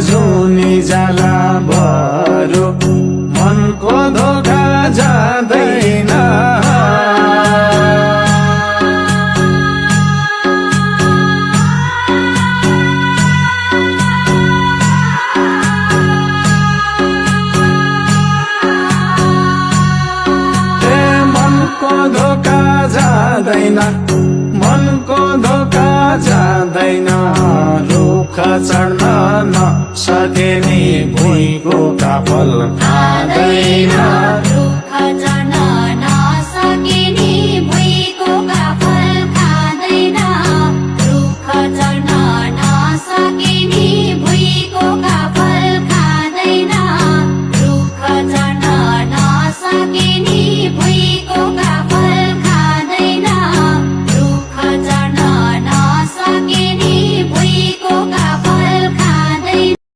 जुनी जाला बरु मनको धोका जाँदैन। धोका जाँदैन, मनको धोका जाँदैन। रुख चढ्न नसके नि भुइँको काफल खाँदैन।